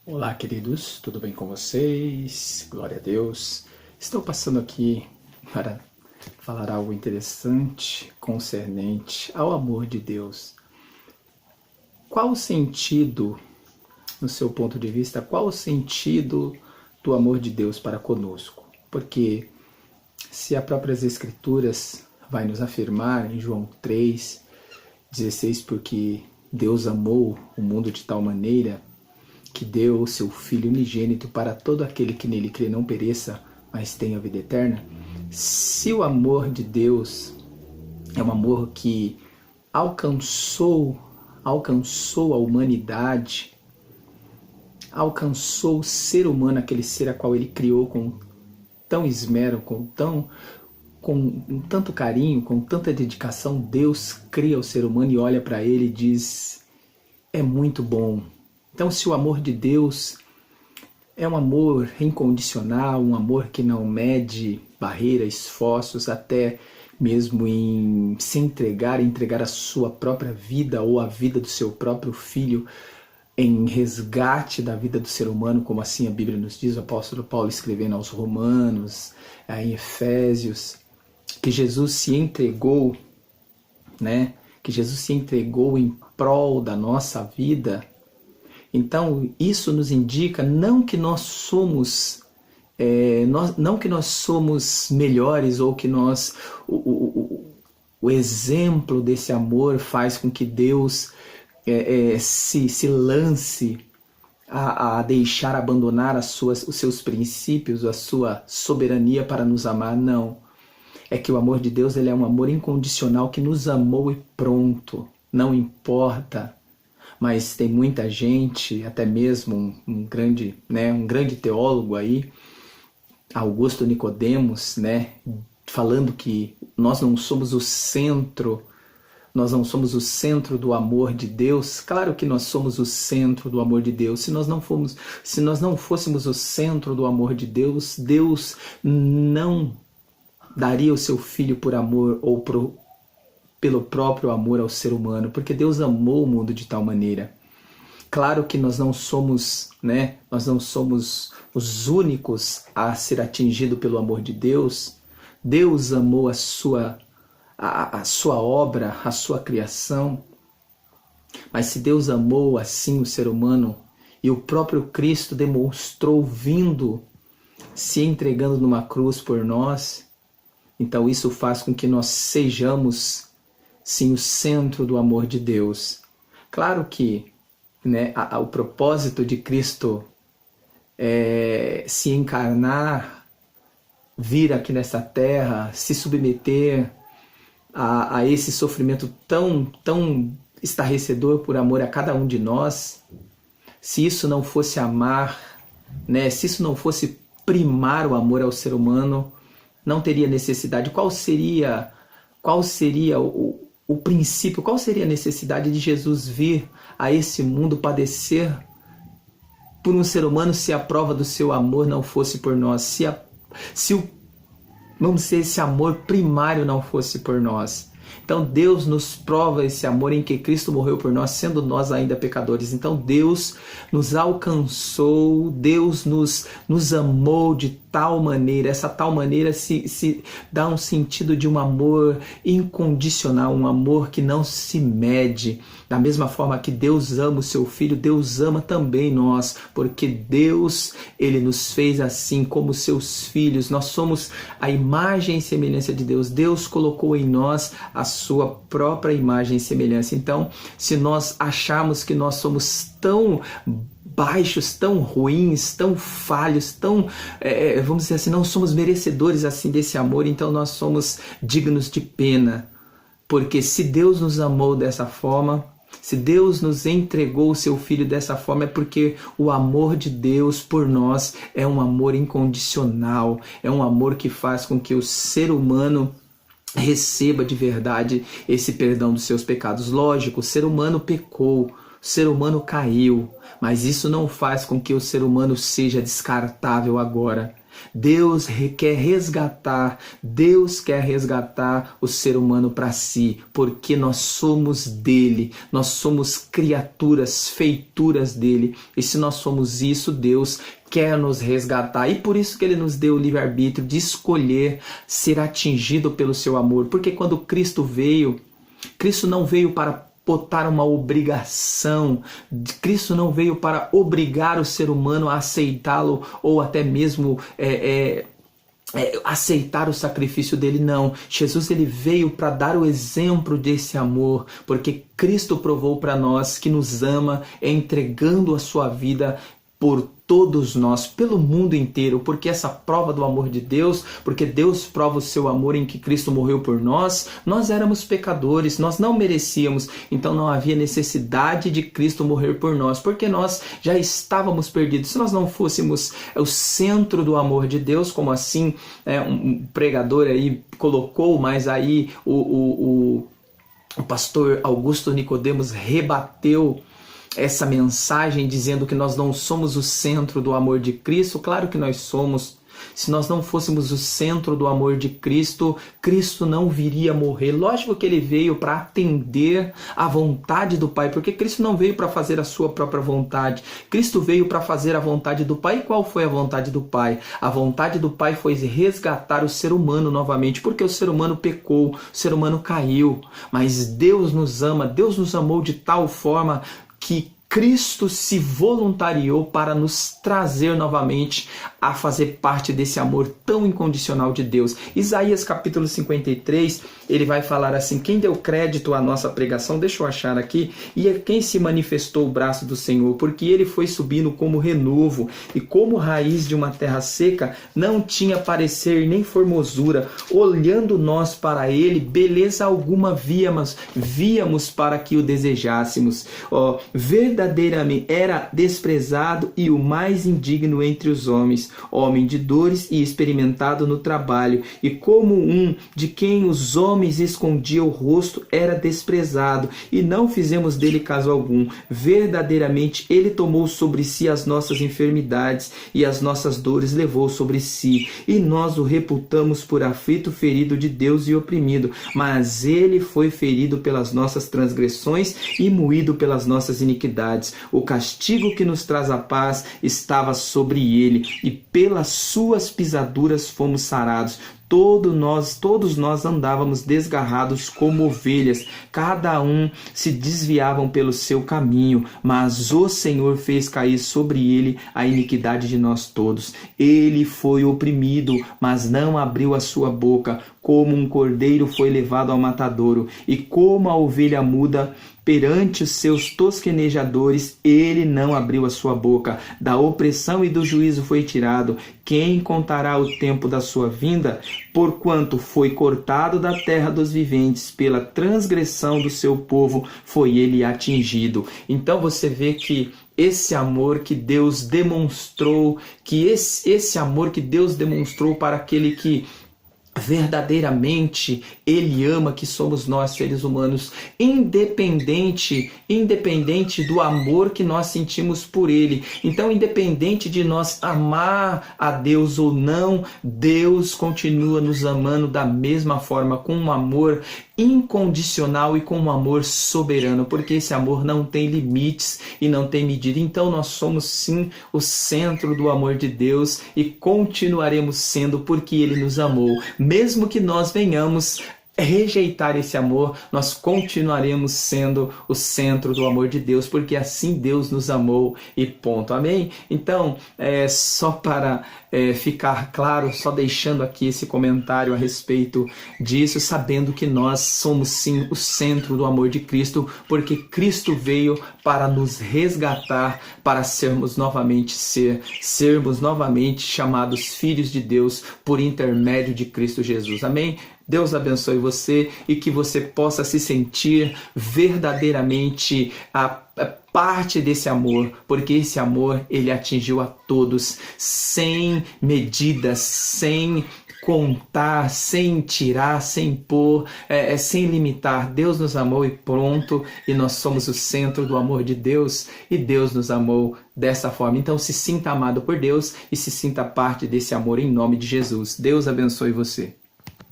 Olá, queridos, tudo bem com vocês? Glória a Deus. Estou passando aqui para falar algo interessante concernente ao amor de Deus. Qual o sentido, no seu ponto de vista, qual o sentido do amor de Deus para conosco? Porque se as próprias Escrituras vai nos afirmar em João 3,16, porque Deus amou o mundo de tal maneira que deu o seu Filho unigênito para todo aquele que nele crê não pereça, mas tenha vida eterna. Se o amor de Deus é um amor que alcançou a humanidade, alcançou o ser humano, aquele ser a qual ele criou com tão esmero, com tanto carinho, com tanta dedicação, Deus cria o ser humano e olha para ele e diz: é muito bom. Então, se o amor de Deus é um amor incondicional, um amor que não mede barreiras, esforços, até mesmo em se entregar a sua própria vida ou a vida do seu próprio filho em resgate da vida do ser humano, como assim a Bíblia nos diz, o apóstolo Paulo escrevendo aos Romanos, em Efésios, que Jesus se entregou, né? Que Jesus se entregou em prol da nossa vida. Então, isso nos indica não que nós somos melhores ou que nós o exemplo desse amor faz com que Deus se lance a deixar abandonar os seus princípios, a sua soberania para nos amar. Não. É que o amor de Deus ele é um amor incondicional que nos amou e pronto. Não importa. Mas tem muita gente, até mesmo um grande teólogo aí, Augusto Nicodemos, né, falando que nós não somos o centro do amor de Deus. Claro que nós somos o centro do amor de Deus. Se nós não fôssemos o centro do amor de Deus, Deus não daria o seu filho por amor ou pelo próprio amor ao ser humano, porque Deus amou o mundo de tal maneira. Claro que nós não somos os únicos a ser atingidos pelo amor de Deus. Deus amou a sua obra, a sua criação. Mas se Deus amou assim o ser humano, e o próprio Cristo demonstrou vindo, se entregando numa cruz por nós, então isso faz com que nós sejamos sim o centro do amor de Deus. Claro que, né, o propósito de Cristo se encarnar, vir aqui nessa terra, se submeter a esse sofrimento tão estarrecedor por amor a cada um de nós. Se isso não fosse amar, né, se isso não fosse primar o amor ao ser humano, não teria necessidade. Qual seria o princípio, qual seria a necessidade de Jesus vir a esse mundo padecer por um ser humano se a prova do seu amor não fosse por nós, esse amor primário não fosse por nós? Então Deus nos prova esse amor em que Cristo morreu por nós, sendo nós ainda pecadores. Então Deus nos alcançou, Deus nos amou de tal maneira, essa tal maneira se dá um sentido de um amor incondicional, um amor que não se mede. Da mesma forma que Deus ama o seu Filho, Deus ama também nós, porque Deus, ele nos fez assim como seus filhos. Nós somos a imagem e semelhança de Deus. Deus colocou em nós a sua própria imagem e semelhança. Então, se nós acharmos que nós somos tão baixos, tão ruins, tão falhos, vamos dizer assim, não somos merecedores assim desse amor, então nós somos dignos de pena. Porque se Deus nos amou dessa forma, se Deus nos entregou o seu Filho dessa forma, é porque o amor de Deus por nós é um amor incondicional, é um amor que faz com que o ser humano receba de verdade esse perdão dos seus pecados. Lógico, o ser humano pecou, o ser humano caiu, mas isso não faz com que o ser humano seja descartável agora. Deus quer resgatar o ser humano para si, porque nós somos dele, nós somos criaturas, feituras dele, e se nós somos isso, Deus quer nos resgatar, e por isso que ele nos deu o livre-arbítrio de escolher ser atingido pelo seu amor, porque quando Cristo veio, Cristo não veio para botar uma obrigação, Cristo não veio para obrigar o ser humano a aceitá-lo ou até mesmo aceitar o sacrifício dele, não. Jesus ele veio para dar o exemplo desse amor, porque Cristo provou para nós que nos ama, entregando a sua vida por todos nós, pelo mundo inteiro, porque essa prova do amor de Deus, porque Deus prova o seu amor em que Cristo morreu por nós, nós éramos pecadores, nós não merecíamos, então não havia necessidade de Cristo morrer por nós, porque nós já estávamos perdidos. Se nós não fôssemos o centro do amor de Deus, como assim um pregador aí colocou, mas aí o pastor Augusto Nicodemos rebateu essa mensagem dizendo que nós não somos o centro do amor de Cristo. Claro que nós somos. Se nós não fôssemos o centro do amor de Cristo, Cristo não viria morrer. Lógico que ele veio para atender à vontade do Pai, porque Cristo não veio para fazer a sua própria vontade. Cristo veio para fazer a vontade do Pai. E qual foi a vontade do Pai? A vontade do Pai foi resgatar o ser humano novamente, porque o ser humano pecou, o ser humano caiu. Mas Deus nos ama, Deus nos amou de tal forma que Cristo se voluntariou para nos trazer novamente a fazer parte desse amor tão incondicional de Deus. Isaías capítulo 53, ele vai falar assim: quem deu crédito à nossa pregação, deixa eu achar aqui, e é quem se manifestou o braço do Senhor, porque ele foi subindo como renovo, e como raiz de uma terra seca, não tinha parecer nem formosura. Olhando nós para ele, beleza alguma víamos para que o desejássemos. Verdadeiramente era desprezado e o mais indigno entre os homens, homem de dores e experimentado no trabalho, e como um de quem os homens escondiam o rosto, era desprezado, e não fizemos dele caso algum. Verdadeiramente ele tomou sobre si as nossas enfermidades, e as nossas dores levou sobre si, e nós o reputamos por aflito, ferido de Deus e oprimido. Mas ele foi ferido pelas nossas transgressões e moído pelas nossas iniquidades. O castigo que nos traz a paz estava sobre ele, e pelas suas pisaduras fomos sarados. Todos nós andávamos desgarrados como ovelhas, cada um se desviavam pelo seu caminho, mas o Senhor fez cair sobre ele a iniquidade de nós todos. Ele foi oprimido, mas não abriu a sua boca. Como um cordeiro foi levado ao matadouro, e como a ovelha muda perante os seus tosquenejadores, ele não abriu a sua boca. Da opressão e do juízo foi tirado. Quem contará o tempo da sua vinda? Porquanto foi cortado da terra dos viventes, pela transgressão do seu povo foi ele atingido. Então você vê que esse amor que Deus demonstrou, esse amor que Deus demonstrou para aquele que verdadeiramente ele ama, que somos nós, seres humanos, independente do amor que nós sentimos por ele. Então, independente de nós amar a Deus ou não, Deus continua nos amando da mesma forma, com um amor incondicional e com um amor soberano, porque esse amor não tem limites e não tem medida. Então nós somos sim o centro do amor de Deus e continuaremos sendo, porque ele nos amou. Mesmo que nós venhamos rejeitar esse amor, nós continuaremos sendo o centro do amor de Deus, porque assim Deus nos amou e ponto. Amém? Então, só para ficar claro, só deixando aqui esse comentário a respeito disso, sabendo que nós somos sim o centro do amor de Cristo, porque Cristo veio para nos resgatar, para sermos novamente chamados filhos de Deus por intermédio de Cristo Jesus. Amém? Deus abençoe você e que você possa se sentir verdadeiramente a parte desse amor, porque esse amor ele atingiu a todos, sem medidas, sem contar, sem tirar, sem pôr, sem limitar. Deus nos amou e pronto, e nós somos o centro do amor de Deus, e Deus nos amou dessa forma. Então se sinta amado por Deus e se sinta parte desse amor em nome de Jesus. Deus abençoe você.